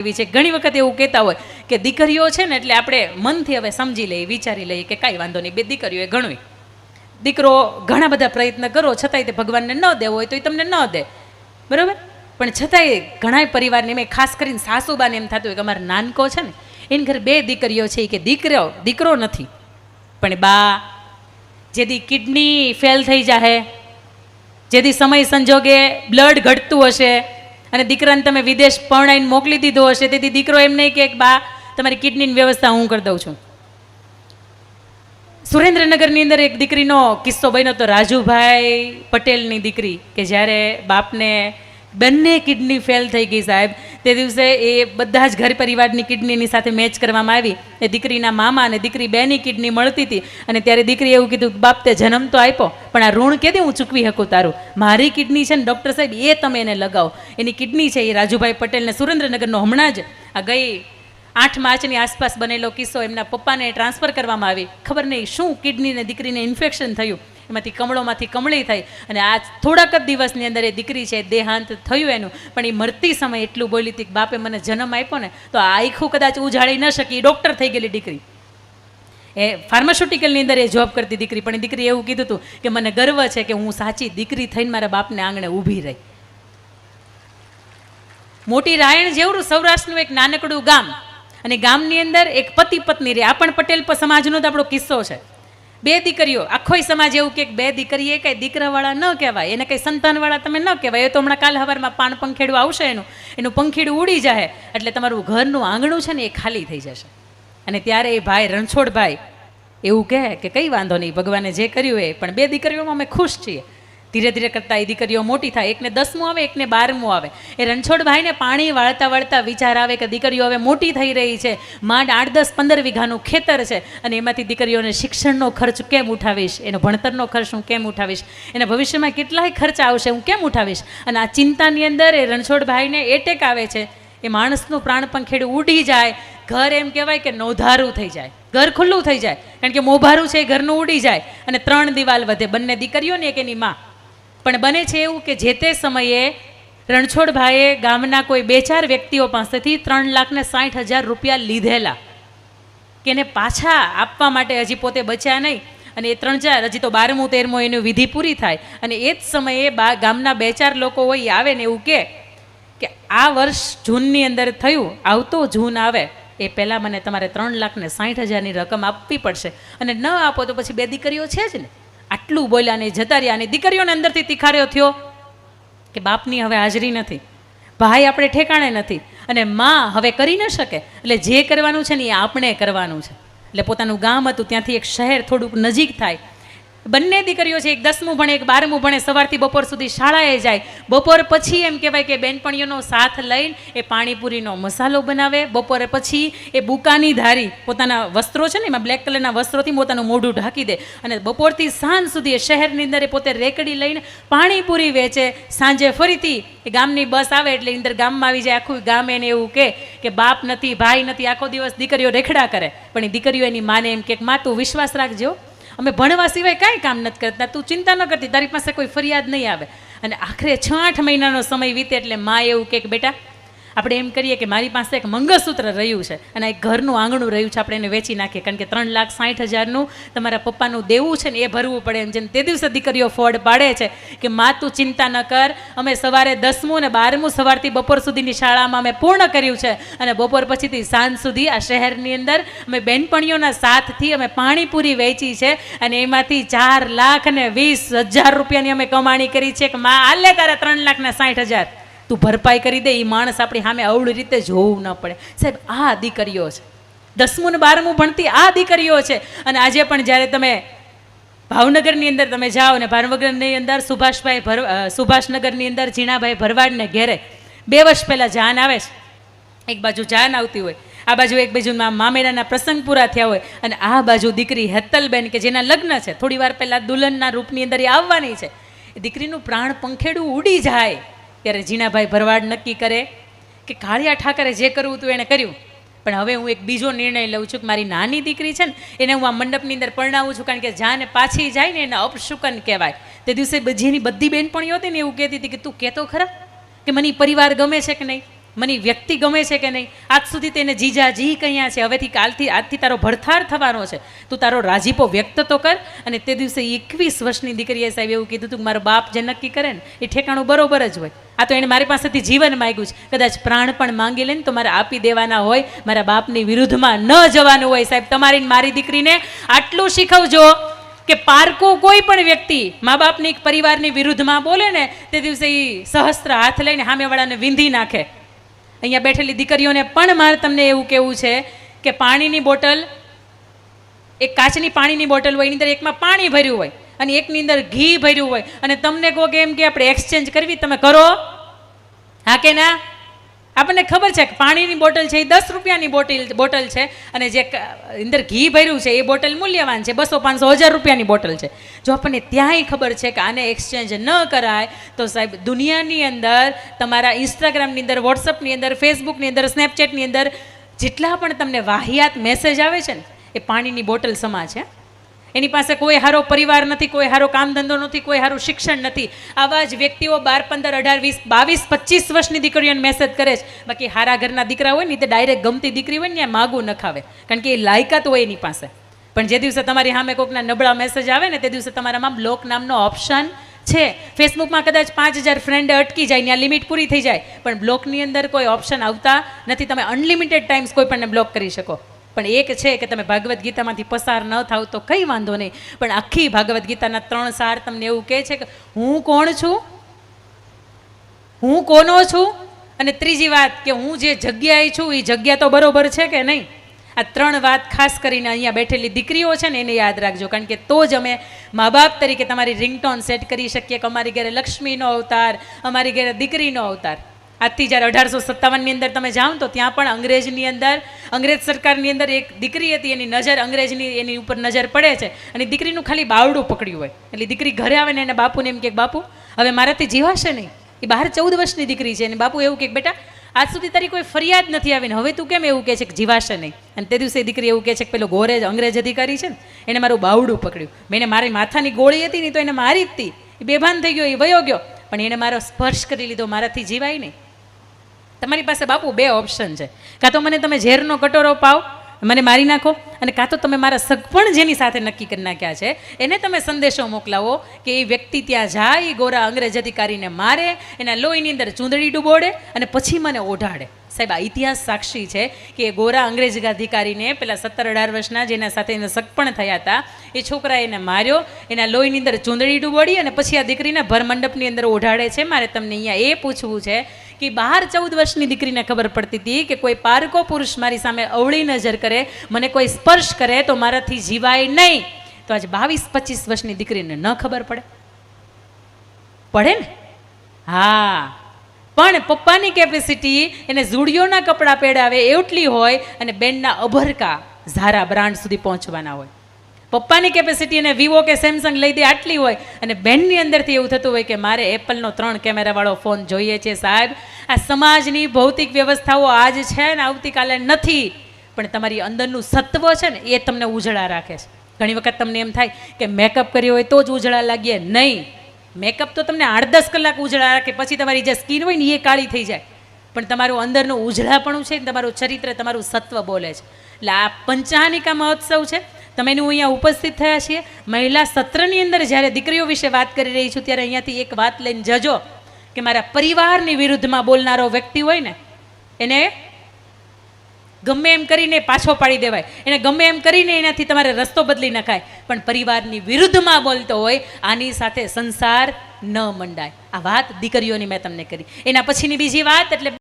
છે. ઘણી વખત એવું કહેતા હોય કે દીકરીઓ છે ને એટલે આપણે મનથી હવે સમજી લઈએ, વિચારી લઈએ કે કાંઈ વાંધો નહીં, બે દીકરીઓ એ ઘણું. દીકરો ઘણા બધા પ્રયત્ન કરો છતાંય તે ભગવાનને ન દેવો હોય તો એ તમને ન દે, બરાબર. પણ છતાંય ઘણા પરિવારને મેં ખાસ કરીને સાસુબાને એમ થતું હોય કે અમારા નાનકો છે ને એની ઘરે બે દીકરીઓ છે કે દીકરો નથી, પણ બા જેથી કિડની ફેલ થઈ જાહે, જેથી સમય સંજોગે બ્લડ ઘટતું હશે અને દીકરાને તમે વિદેશ પરણાઈને મોકલી દીધો હશે, તેથી દીકરો એમ નહીં કે બા તમારી કિડનીની વ્યવસ્થા હું કરી દઉં છું. સુરેન્દ્રનગરની અંદર એક દીકરીનો કિસ્સો બન્યો હતો, રાજુભાઈ પટેલની દીકરી, કે જ્યારે બાપને બંને કિડની ફેલ થઈ ગઈ સાહેબ, તે દિવસે એ બધા જ ઘર પરિવારની કિડનીની સાથે મેચ કરવામાં આવી. એ દીકરીના મામા અને દીકરી બેની કિડની મળતી હતી અને ત્યારે દીકરીએ એવું કીધું, બાપ તે જન્મ તો આપ્યો પણ આ ઋણ કેદી હું ચૂકવી શકું તારું, મારી કિડની છે ને ડૉક્ટર સાહેબ એ તમે એને લગાવો. એની કિડની છે એ રાજુભાઈ પટેલને સુરેન્દ્રનગરનો હમણાં જ આ ગઈ 8 માર્ચની આસપાસ બનેલો કિસ્સો, એમના પપ્પાને ટ્રાન્સફર કરવામાં આવી. ખબર નહીં શું કિડનીને દીકરીને ઇન્ફેક્શન થયું, એમાંથી કમળોમાંથી કમળી થઈ અને આ થોડાક જ દિવસની અંદર એ દીકરી છે દેહાંત થયું એનું. પણ એ મરતી સમય એટલું બોલી હતી કે બાપે મને જન્મ આપ્યો ને તો આ આખું કદાચ ઉજાળી ન શકી, એ ડૉક્ટર થઈ ગયેલી દીકરી, એ ફાર્માસ્યુટિકલની અંદર એ જોબ કરતી દીકરી. પણ એ દીકરી એવું કીધું હતું કે મને ગર્વ છે કે હું સાચી દીકરી થઈને મારા બાપને આંગણે ઊભી રહી. મોટી રાયણ જેવડું સૌરાષ્ટ્રનું એક નાનકડું ગામ, અને ગામની અંદર એક પતિ પત્ની રહે. આ પણ પટેલ સમાજનો જ આપણો કિસ્સો છે. બે દીકરીઓ, આખોય સમાજ એવું કે બે દીકરી એ કઈ દીકરાવાળા ન કહેવાય, એને કઈ સંતાનવાળા તમે ન કહેવાય, એ તો હમણાં કાલ હવારમાં પાન પંખેડું આવશે, એનું પંખીડું ઉડી જાય એટલે તમારું ઘરનું આંગણું છે ને એ ખાલી થઈ જશે. અને ત્યારે એ ભાઈ રણછોડભાઈ એવું કહે કે કંઈ વાંધો નહીં, ભગવાને જે કર્યું એ, પણ બે દીકરીઓમાં અમે ખુશ છીએ. ધીરે ધીરે કરતાં એ દીકરીઓ મોટી થાય, એકને 10મું આવે એકને 12મું આવે. એ રણછોડભાઈને પાણી વાળતા વાળતા વિચાર આવે કે દીકરીઓ હવે મોટી થઈ રહી છે, માંડ 8, 10, 15 વીઘાનું ખેતર છે અને એમાંથી દીકરીઓને શિક્ષણનો ખર્ચ કેમ ઉઠાવીશ, એનો ભણતરનો ખર્ચ હું કેમ ઉઠાવીશ, એના ભવિષ્યમાં કેટલાય ખર્ચ આવશે હું કેમ ઉઠાવીશ. અને આ ચિંતાની અંદર એ રણછોડભાઈને એટેક આવે છે. એ માણસનું પ્રાણ પંખેડું ઉડી જાય, ઘર એમ કહેવાય કે નોધારું થઈ જાય, ઘર ખુલ્લું થઈ જાય, કારણ કે મોભારું છે એ ઘરનું ઉડી જાય અને 3 દિવાલ વધે, બંને દીકરીઓને એક એની માં. પણ બને છે એવું કે જે તે સમયે રણછોડભાઈએ ગામના કોઈ 2-4 વ્યક્તિઓ પાસેથી 3,60,000 રૂપિયા લીધેલા કે એને પાછા આપવા માટે, હજી પોતે બચ્યા નહીં. અને એ 3-4 હજી તો 12મું 13મું એની વિધિ પૂરી થાય અને એ જ સમયે ગામના 2-4 લોકો હોય એ આવે ને એવું કે આ વર્ષ જૂનની અંદર થયું, આવતો જૂન આવે એ પહેલાં મને તમારે 3,60,000ની રકમ આપવી પડશે, અને ન આપો તો પછી બે દીકરીઓ છે જ ને. આટલું બોલ્યા ને જતા રહ્યા, અને દીકરીઓને અંદરથી તિખાર્યો થયો કે બાપની હવે હાજરી નથી, ભાઈ આપણે ઠેકાણે નથી અને માં હવે કરી ન શકે, એટલે જે કરવાનું છે ને એ આપણે કરવાનું છે. એટલે પોતાનું ગામ હતું ત્યાંથી એક શહેર થોડુંક નજીક થાય. બંને દીકરીઓ છે, એક 10મું ભણે એક 12મું ભણે, સવારથી બપોર સુધી શાળાએ જાય. બપોર પછી એમ કહેવાય કે બેનપણીઓનો સાથ લઈને એ પાણીપુરીનો મસાલો બનાવે. બપોરે પછી એ બુકાની ધારી પોતાના વસ્ત્રો છે ને એમાં બ્લેક કલરના વસ્ત્રોથી પોતાનું મોઢું ઢાંકી દે અને બપોરથી સાંજ સુધી એ શહેરની અંદર એ પોતે રેકડી લઈને પાણીપુરી વેચે. સાંજે ફરીથી એ ગામની બસ આવે એટલે અંદર ગામમાં આવી જાય. આખું ગામ એને એવું કે બાપ નથી, ભાઈ નથી, આખો દિવસ દીકરીઓ રેખડા કરે. પણ એ દીકરીઓ એની માને એમ કે માં તું વિશ્વાસ રાખજો, અમે ભણવા સિવાય કાંઈ કામ નથી કરતા, તું ચિંતા ન કરતી, તારી પાસે કોઈ ફરિયાદ નહીં આવે. અને આખરે 6-8 મહિનાનો સમય વીતે એટલે માં એવું કે બેટા આપણે એમ કરીએ કે મારી પાસે એક મંગળસૂત્ર રહ્યું છે અને એક ઘરનું આંગણું રહ્યું છે, આપણે એને વેચી નાખીએ, કારણ કે 3,60,000નું તમારા પપ્પાનું દેવું છે ને એ ભરવું પડે એમ છે. તે દિવસે દીકરીઓ ફોડ પાડે છે કે માં તું ચિંતા ન કર, અમે સવારે 10મું અને 12મું સવારથી બપોર સુધીની શાળામાં અમે પૂર્ણ કર્યું છે અને બપોર પછીથી સાંજ સુધી આ શહેરની અંદર અમે બેનપણીઓના સાથથી અમે પાણીપુરી વેચી છે અને એમાંથી 4,20,000 રૂપિયાની અમે કમાણી કરી છે. કે માં આલે તારે 3,60,000 તું ભરપાઈ કરી દે, એ માણસ આપણી સામે અવળી રીતે જોવું ન પડે. સાહેબ આ દીકરીઓ છે, 10મું ને 12મું ભણતી આ દીકરીઓ છે. અને આજે પણ જ્યારે તમે ભાવનગરની અંદર તમે જાઓ ને ભાવનગરની અંદર સુભાષનગરની અંદર ઝીણાભાઈ ભરવાડને ઘેરે 2 વર્ષ પહેલાં જાન આવે છે. એક બાજુ જાન આવતી હોય, આ બાજુ એક બાજુ મામેરાના પ્રસંગ પૂરા થયા હોય અને આ બાજુ દીકરી હેતલબેન કે જેના લગ્ન છે, થોડી વાર પહેલાં દુલ્હનના રૂપની અંદર એ આવવાની છે. એ દીકરીનું પ્રાણ પંખેડું ઉડી જાય ત્યારે ઝીણાભાઈ ભરવાડ નક્કી કરે કે કાળિયા ઠાકરે જે કરવું હતું એણે કર્યું, પણ હવે હું એક બીજો નિર્ણય લઉં છું કે મારી નાની દીકરી છે ને એને હું આ મંડપની અંદર પરણાવું છું, કારણ કે જાને પાછી જાય ને એને અપશુકન કહેવાય. તે દિવસે જેની બધી બહેનપણીઓ હતી ને એવું કહેતી હતી કે તું કહેતો ખરા કે મને પરિવાર ગમે છે કે નહીં, મને ઈ વ્યક્તિ ગમે છે કે નહીં, આજ સુધી તેને જીજાજી કહ્યા છે, હવેથી આજથી તારો ભરથાર થવાનો છે, તું તારો રાજીપો વ્યક્ત તો કર. અને તે દિવસે 21 વર્ષની દીકરીએ સાહેબ એવું કીધું હતું કે મારો બાપ જે નક્કી કરે ને એ ઠેકાણું બરોબર જ હોય. આ તો એણે મારી પાસેથી જીવન માંગ્યું છે, કદાચ પ્રાણ પણ માંગી લે ને તો મારે આપી દેવાના હોય, મારા બાપની વિરુદ્ધમાં ન જવાનું હોય. સાહેબ તમારી મારી દીકરીને આટલું શીખવજો કે પારકો કોઈ પણ વ્યક્તિ મા બાપની પરિવારની વિરુદ્ધમાં બોલે ને તે દિવસે એ સહસ્ત્ર હાથ લઈને સામેવાળાને વીંધી નાખે. અહીંયા બેઠેલી દીકરીઓને પણ મારે તમને એવું કહેવું છે કે પાણીની બોટલ, એક કાચની પાણીની બોટલ હોય, એની અંદર એકમાં પાણી ભર્યું હોય અને એકની અંદર ઘી ભર્યું હોય, અને તમને કહો કે એમ કે આપણે એક્સચેન્જ કરવી, તમે કરો? હા કે ના? આપણને ખબર છે કે પાણીની બોટલ છે એ 10 રૂપિયાની બોટલ છે, અને જે અંદર ઘી ભર્યું છે એ બોટલ મૂલ્યવાન છે, 200, 500, 1000 રૂપિયાની બોટલ છે. જો આપણને ત્યાંય ખબર છે કે આને એક્સચેન્જ ન કરાય તો સાહેબ દુનિયાની અંદર, તમારા ઇન્સ્ટાગ્રામની અંદર, વોટ્સઅપની અંદર, ફેસબુકની અંદર, સ્નેપચેટની અંદર જેટલા પણ તમને વાહિયાત મેસેજ આવે છે ને એ પાણીની બોટલ સમા છે. એની પાસે કોઈ સારો પરિવાર નથી, કોઈ સારો કામ ધંધો નથી, કોઈ સારું શિક્ષણ નથી. આવા જ વ્યક્તિઓ 12, 15, 18, 20, 22, 25 વર્ષની દીકરીઓને મેસેજ કરે છે. બાકી હારા ઘરના દીકરા હોય ને તે ડાયરેક્ટ ગમતી દીકરી હોય ને માગું ન ખાવે, કારણ કે એ લાયકાત હોય એની પાસે. પણ જે દિવસે તમારી સામે કોઈકના નબળા મેસેજ આવે ને તે દિવસે તમારામાં બ્લોક નામનો ઓપ્શન છે. ફેસબુકમાં કદાચ 5000 ફ્રેન્ડ અટકી જાય, ત્યાં લિમિટ પૂરી થઈ જાય, પણ બ્લોકની અંદર કોઈ ઓપ્શન આવતા નથી. તમે અનલિમિટેડ ટાઈમ્સ કોઈ પણને બ્લોક કરી શકો. પણ એક છે કે તમે ભાગવદ્ ગીતામાંથી પસાર ન થાવ તો કંઈ વાંધો નહીં, પણ આખી ભાગવદ્ ગીતાના 3 સાર તમને એવું કહે છે કે હું કોણ છું, હું કોનો છું, અને ત્રીજી વાત કે હું જે જગ્યાએ છું એ જગ્યા તો બરોબર છે કે નહીં. આ 3 વાત ખાસ કરીને અહીંયા બેઠેલી દીકરીઓ છે ને એને યાદ રાખજો, કારણ કે તો જ અમે મા બાપ તરીકે તમારી રિંગટોન સેટ કરી શકીએ કે અમારી ઘરે લક્ષ્મીનો અવતાર, અમારી ઘરે દીકરીનો અવતાર. આજથી જ્યારે 1857ની અંદર તમે જાઓ તો ત્યાં પણ અંગ્રેજ સરકારની અંદર એક દીકરી હતી, એની નજર એની ઉપર નજર પડે છે અને દીકરીનું ખાલી બાવડું પકડ્યું હોય. એટલે દીકરી ઘરે આવે ને એને બાપુને એમ કે બાપુ હવે મારાથી જીવાશે નહીં. એ બહાર 14 વર્ષની દીકરી છે અને બાપુ એવું કે બેટા આજ સુધી તારી કોઈ ફરિયાદ નથી આવીને હવે તું કેમ એવું કહે છે કે જીવાશે નહીં. અને તે દિવસે દીકરી એવું કહે છે કે પેલો ગોરેજ અંગ્રેજ અધિકારી છે ને એને મારું બાવડું પકડ્યું, મેં મારી માથાની ગોળી હતી ને તો એને મારી જ હતી, એ બેભાન થઈ ગયો, એ વયો ગયો, પણ એને મારો સ્પર્શ કરી લીધો, મારાથી જીવાય નહીં. તમારી પાસે બાપુ 2 ઓપ્શન છે, કાં તો મને તમે ઝેરનો કટોરો પાવ, મને મારી નાખો, અને કાં તો તમે મારા સગપણ જેની સાથે નક્કી કરી નાખ્યા છે એને તમે સંદેશો મોકલાવો કે એ વ્યક્તિ ત્યાં જાય, ગોરા અંગ્રેજ અધિકારીને મારે, એના લોહીની અંદર ચૂંદડી ડૂબોડે અને પછી મને ઓઢાડે. સાહેબ આ ઇતિહાસ સાક્ષી છે કે એ ગોરા અંગ્રેજ અધિકારીને પેલા 17-18 વર્ષના જેના સાથે એને સગપણ થયા હતા એ છોકરાએ એને માર્યો, એના લોહીની અંદર ચૂંદડી ડૂબોડી અને પછી આ દીકરીને ભરમંડપની અંદર ઓઢાડે છે. મારે તમને અહીંયા એ પૂછવું છે કે બહાર 14 વર્ષની દીકરીને ખબર પડતી હતી કે કોઈ પારકો પુરુષ મારી સામે અવળી નજર કરે, મને કોઈ સ્પર્શ કરે તો મારાથી જીવાય નહીં, તો આજે 22-25 વર્ષની દીકરીને ન ખબર પડે ને? હા, પણ પપ્પાની કેપેસિટી એને ઝુડિયોના કપડાં પહેરાવે એટલી હોય અને બેનના અભરકા ઝારા બ્રાન્ડ સુધી પહોંચવાના હોય. પપ્પાની કેપેસિટી એને વિવો કે સેમસંગ લઈ દે આટલી હોય અને બેનની અંદરથી એવું થતું હોય કે મારે એપલનો 3 કેમેરાવાળો ફોન જોઈએ છે. સાહેબ આ સમાજની ભૌતિક વ્યવસ્થાઓ આજ છે ને આવતીકાલે નથી, પણ તમારી અંદરનું સત્વ છે ને એ તમને ઉજળા રાખે છે. ઘણી વખત તમને એમ થાય કે મેકઅપ કર્યો હોય તો જ ઉજળા લાગીએ, નહીં. મેકઅપ તો તમને 8-10 કલાક ઉજળા રાખે, પછી તમારી જે સ્કિન હોય ને એ કાળી થઈ જાય, પણ તમારું અંદરનું ઉજળાપણું છે ને તમારું ચરિત્ર, તમારું સત્વ બોલે છે. એટલે આ પંચહાનિકા મહોત્સવ છે, તમે એનું અહીંયા ઉપસ્થિત થયા છીએ. મહિલા સત્રની અંદર જ્યારે દીકરીઓ વિશે વાત કરી રહી છું ત્યારે અહીંયાથી એક વાત લઈને જજો કે મારા પરિવારની વિરુદ્ધમાં બોલનારો વ્યક્તિ હોય ને એને ગમે એમ કરીને પાછો પાડી દેવાય, એને ગમે એમ કરીને એનાથી તમારે રસ્તો બદલી નખાય, પણ પરિવારની વિરુદ્ધમાં બોલતો હોય આની સાથે સંસાર ન મંડાય. આ વાત દીકરીઓની મેં તમને કરી. એના પછીની બીજી વાત એટલે